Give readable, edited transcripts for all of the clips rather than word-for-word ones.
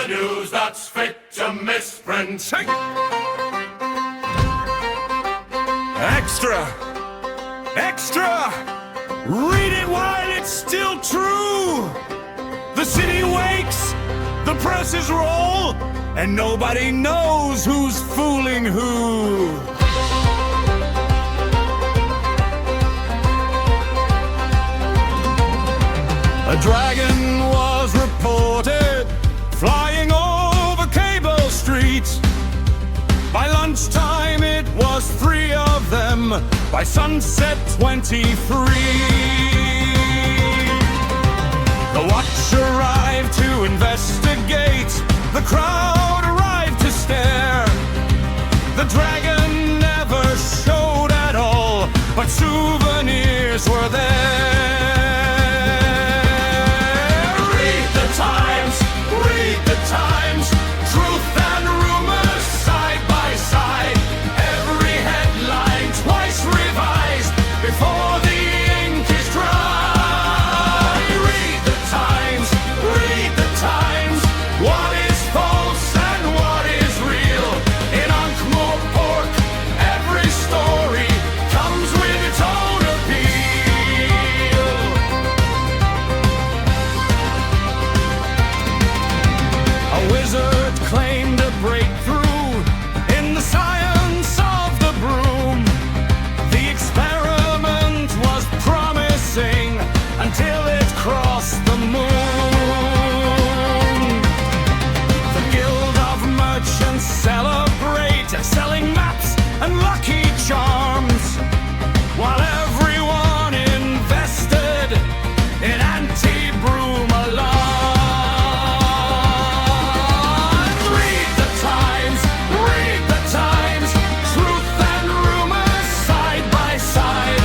news that's fit to misprint. Extra! Extra! Read it while it's still true! The city wakes, the presses roll, and nobody knows who's fooling who. A dragon was reported flying over Cable Street. By lunchtime it was 3 of them, by sunset 23. The watch arrived to investigate, the crowd arrived to stare. The dragon never showed at all, but souvenirs were there. Read the Times, truth and rumors side by side. Every headline twice revised before the ink is dry. Read the Times, what is false and what is real. In Ankh-Morpork, every story comes with its own appeal. A wizard claimed a breakthrough in the science of the broom. The experiment was promising until it crossed the moon. The Guild of Merchants celebrate selling maps and lucky charms, while everyone invested in anti-broom alarms. Read the Times, truth and rumors side by side.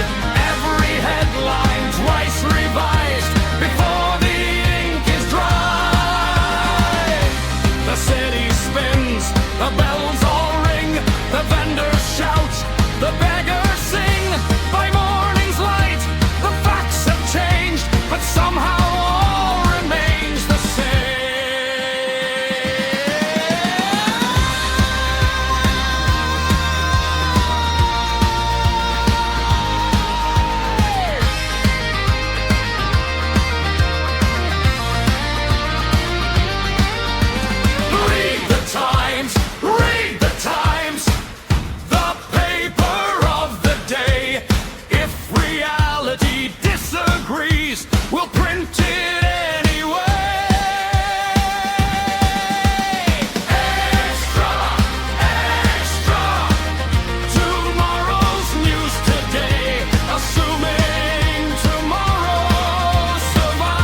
Every headline twice revised before the ink is dry. The city spins, the bells all ring, the vendors shout, the beggars sing. By morning's light, the facts have changed, but somehow all remains the same. Read the Times, the paper of the day. If reality disagrees, we'll print it anyway. Extra, tomorrow's news today, assuming tomorrow survives.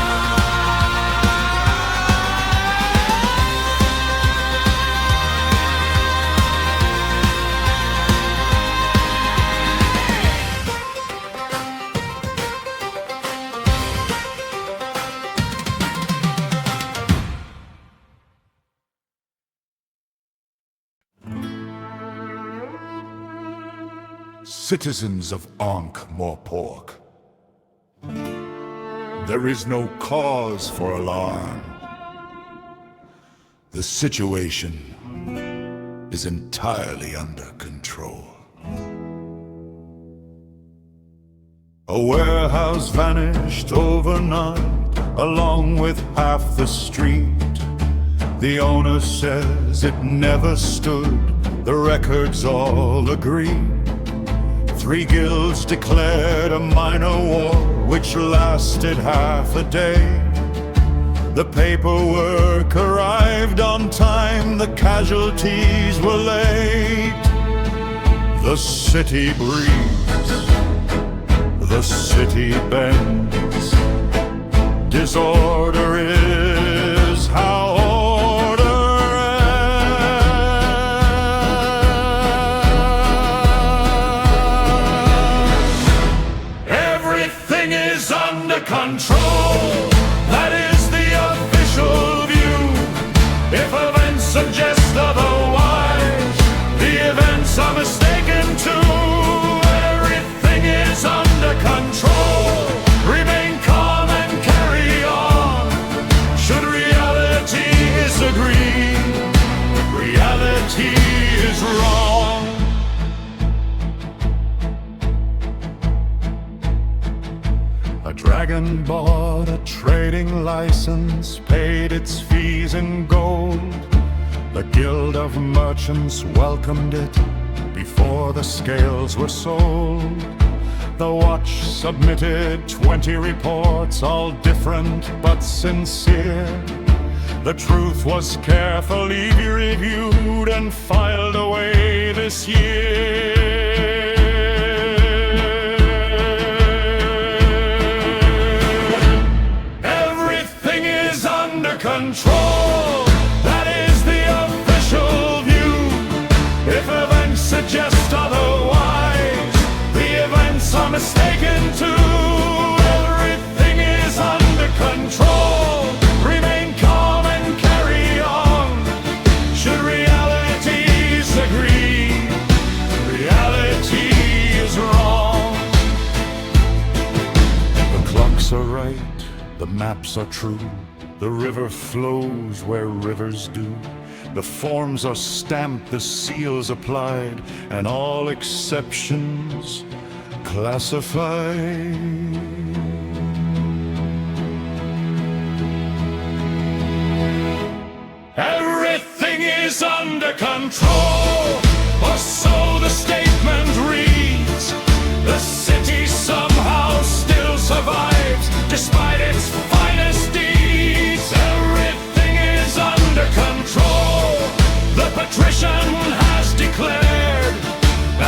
Citizens of Ankh-Morpork, there is no cause for alarm. The situation is entirely under control. A warehouse vanished overnight, along with half the street. The owner says it never stood, the records all agree. 3 guilds declared a minor war, which lasted half a day. The paperwork arrived on time, the casualties were late. The city breathes, the city bends. Disorder is how control. That is the official view. If events suggest otherwise, the events are mistaken too. Everything is under control. Remain calm and carry on. Should reality disagree, and bought a trading license, paid its fees in gold. The Guild of Merchants welcomed it before the scales were sold. The watch submitted 20 reports, all different but sincere. The truth was carefully reviewed and filed away this year. Everything is under control. That is the official view. If events suggest otherwise, the events are mistaken too. Everything is under control. Remain calm and carry on. Should realities agree, reality is wrong. The clocks are right, the maps are true. The river flows where rivers do. The forms are stamped, the seals applied, and all exceptions classified. Everything is under control, or so the statement reads. The city somehow still survives, despite its finest deeds. Everything is under control, the Patrician has declared.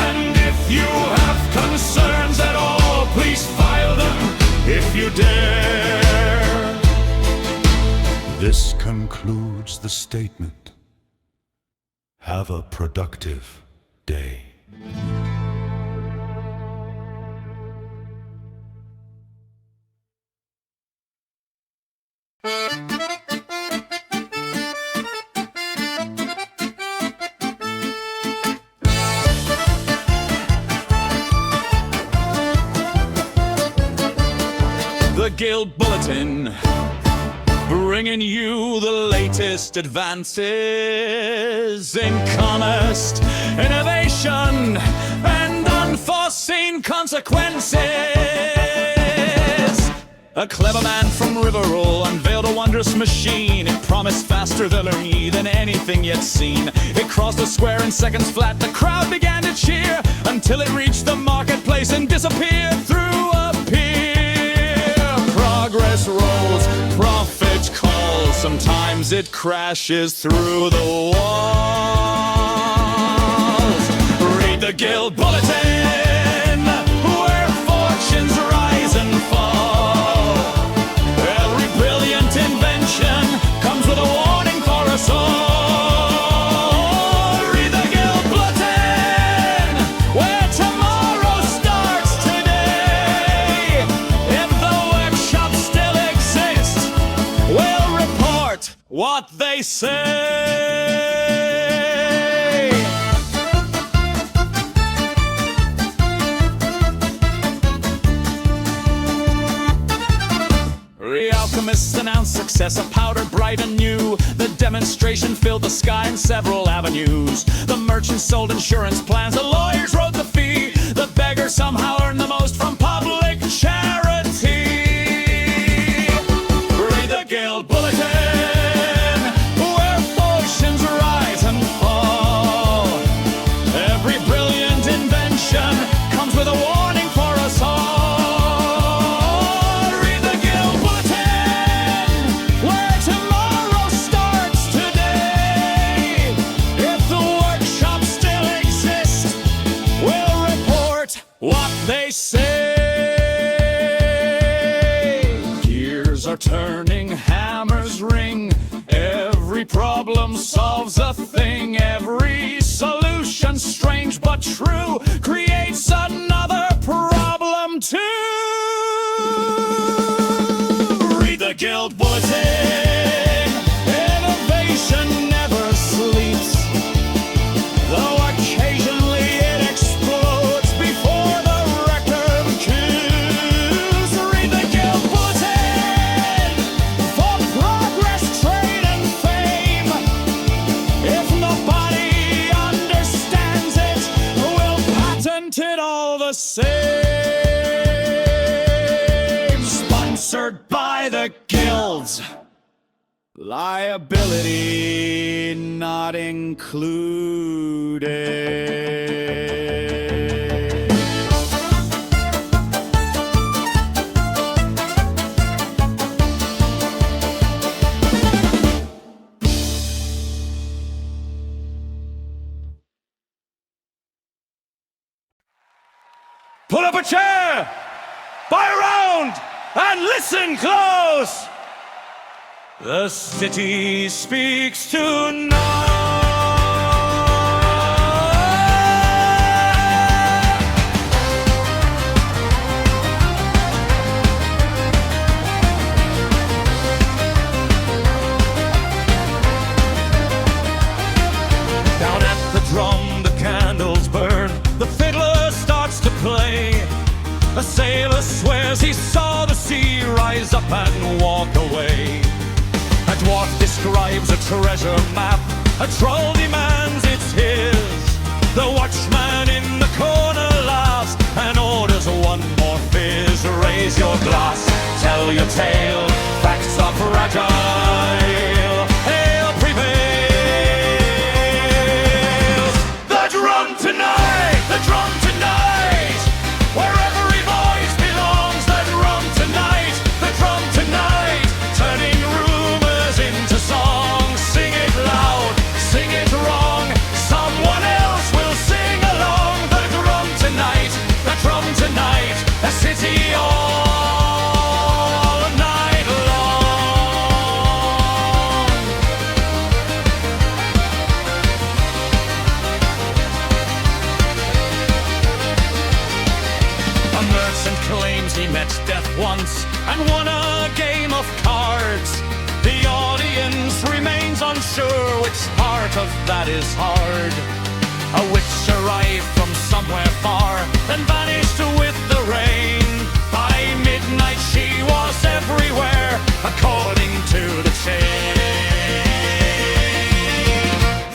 And if you have concerns at all, please file them if you dare. This concludes the statement. Have a productive day. The Guild Bulletin, bringing you the latest advances in commerce, innovation, and unforeseen consequences. A clever man from Riverroll unveiled a wondrous machine. It promised faster delivery than anything yet seen. It crossed the square in seconds flat. The crowd began to cheer until it reached the marketplace and disappeared through a pier. Progress rolls, profit calls. Sometimes it crashes through the walls. Read the Guild Bulletin, where fortunes rise and fall. Every brilliant invention comes with a warning for us all. Read the Guild Bulletin, where tomorrow starts today. If the workshops still exist, we'll report what they say. Alchemists announced success, a powder bright and new. The demonstration filled the sky in several avenues. The merchants sold insurance plans, the lawyers wrote the fee. The beggar somehow earned the most from public charity. Read the Guild Bulletin, where fortunes rise and fall. Every brilliant invention comes with a warning for us all. What they say. Gears are turning, hammers ring. Every problem solves a thing. Every solution, strange but true, creates another problem too. Read the Guild Bulletin. Innovation never sleeps, though occasionally it explodes before the record cues. Read the Guild Bulletin for progress, trade, and fame. If nobody understands it, we'll patent it all the same. Liability not included. Pull up a chair, buy a round, and listen close. The city speaks tonight. Down at the drum, the candles burn. The fiddler starts to play. A sailor swears he saw the sea rise up and walk away. A dwarf describes a treasure map. A troll demands it's his. The watchman in the corner laughs and orders one more fizz. Raise your glass, tell your tale. Facts are fragile. Ale prevails. The drum tonight, the drum tonight. Where every voice belongs. The drum tonight, the drum tonight. Turning rumors into songs. Sing it loud, sing it wrong. Someone else will sing along. The drum tonight, the drum tonight. A city all night long. A merchant claims he met death once and won a game of cards. The audience remains unsure which part of that is hard. A witch arrived from somewhere far and vanished with the rain. By midnight she was everywhere, according to the chain.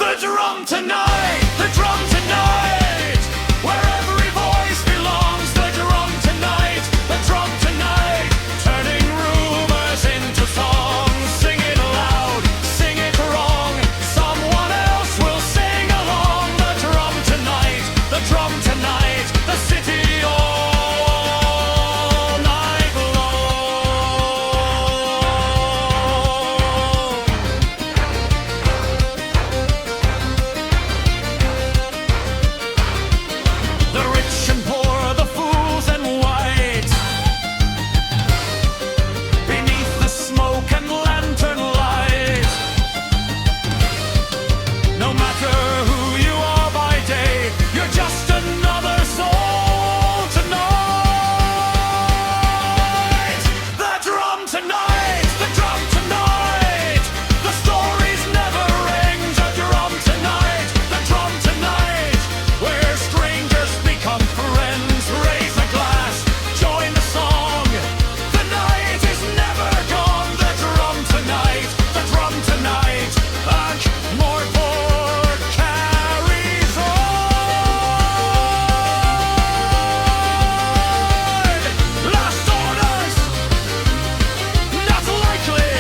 The drum tonight, the drum tonight. Where every voice belongs. The drum tonight, the drum tonight. Turning rumors into songs. Sing it loud, sing it wrong. Someone else will sing along. The drum tonight, the drum tonight. The city all night long. The rich and poor, the fools and white. Beneath the smoke and lantern light. No matter who you are by day, you're just another soul tonight. The drum tonight, the drum tonight. The stories never end. The drum tonight, the drum tonight. Where strangers become friends. Raise a glass, join the song. The night is never gone. The drum tonight, the drum tonight. Ankh-Morpork carries on. Last orders, not likely.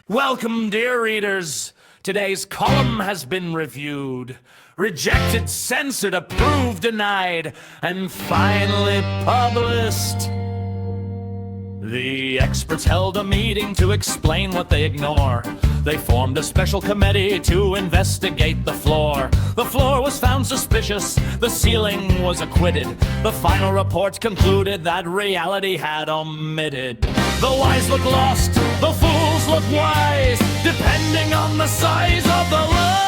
Welcome, dear readers. Today's column has been reviewed, rejected, censored, approved, denied, and finally published. The experts held a meeting to explain what they ignore. They formed a special committee to investigate the floor. The floor was found suspicious, the ceiling was acquitted. The final report concluded that reality had omitted. The wise look lost, the fools look wise, depending on the size of the lies.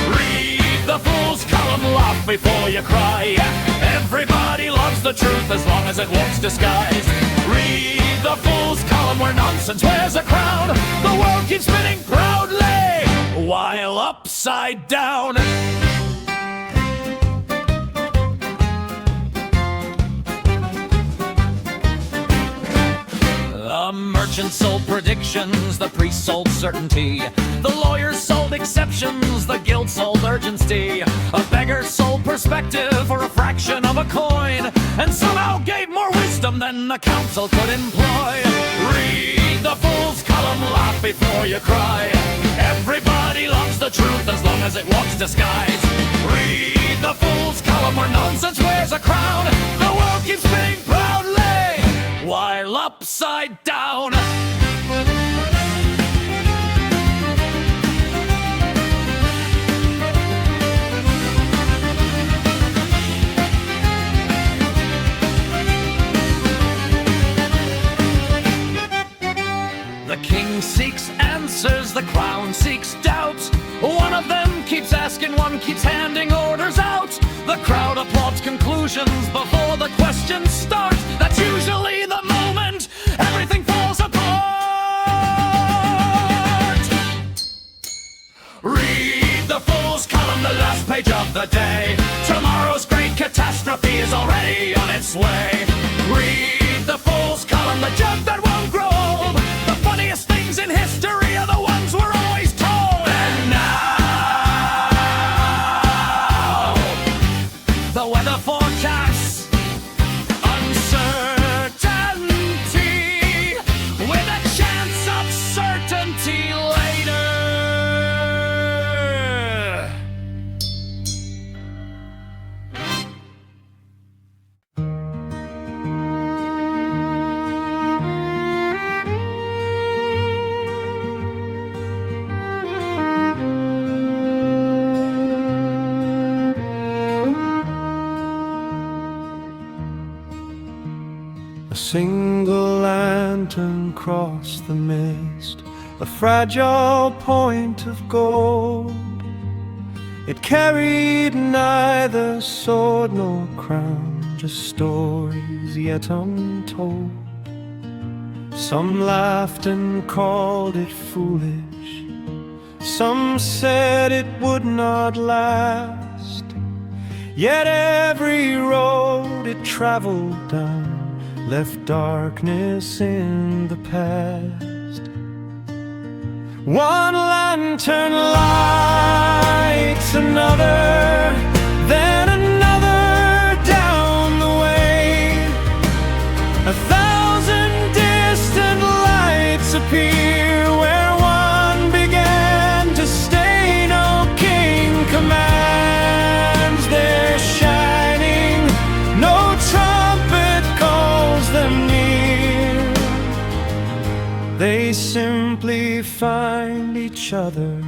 Read the fool's column, laugh before you cry. Everybody loves the truth as long as it won't disguise. Read the fool's column where nonsense wears a crown. The world keeps spinning proudly while upside down. A merchant sold predictions exceptions, the priest sold certainty. The lawyers sold exceptions, the guild sold urgency. A beggar sold perspective for a fraction of a coin, and somehow gave more wisdom than the council could employ. Read the fool's column, laugh before you cry. Everybody loves the truth as long as it walks disguised. Read the fool's column where nonsense wears a crown. The world keeps spinning proudly while upside down. The king seeks answers, the crown seeks doubts. One of them keeps asking, one keeps handing orders out. The crowd applauds conclusions before the questions start. That's usually the moment everything falls apart. Read the fool's column, the last page of the day. Tomorrow's great catastrophe is already on its way. Read the fool's column, the joke that won't grow old. The funniest things in history are the ones we're always told. And now, the weather forecasts uncertainty with a chance of certainty later. A single lantern crossed the mist, a fragile point of gold. It carried neither sword nor crown, just stories yet untold. Some laughed and called it foolish, some said it would not last. Yet every road it traveled down left darkness in the past. One lantern lights another, then another down the way. 1,000 distant lights appear where one began to stay. No king commands their shining, no trumpet calls them near. They simply find each other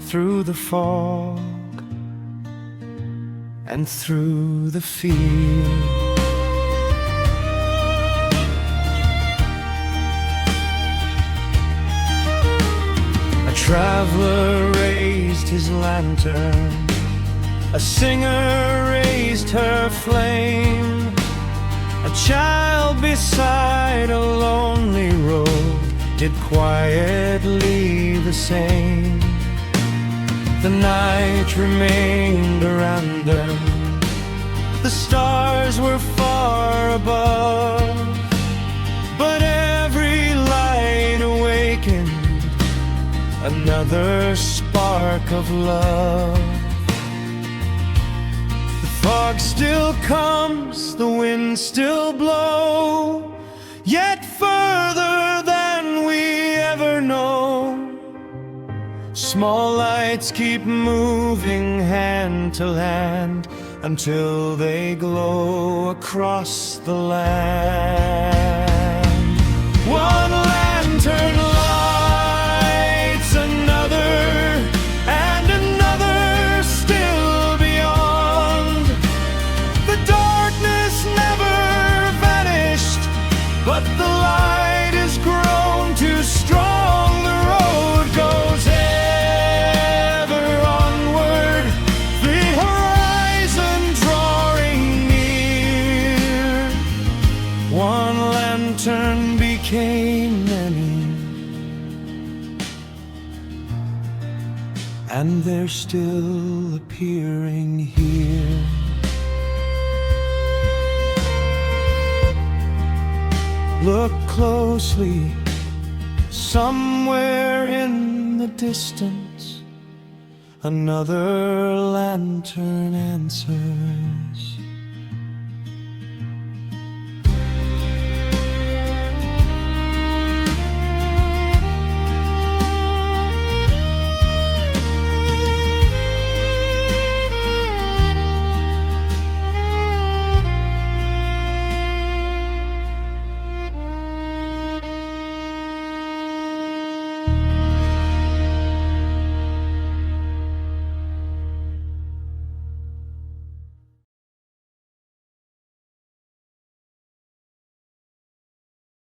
through the fog and through the fear. A traveler raised his lantern, a singer raised her flame. A child beside a lonely road did quietly the same. The night remained around them, the stars were far above, but every light awakened another spark of love. The fog still comes, the wind still blows, yet further than we ever know. Small lights keep moving hand to hand until they glow across the land. One lantern lights another, and another still beyond. The darkness never vanished, but the light has grown too strong. The road goes ever onward, the horizon drawing near. One lantern became many, and they're still appearing here. Look closely, Somewhere in the distance, another lantern answers.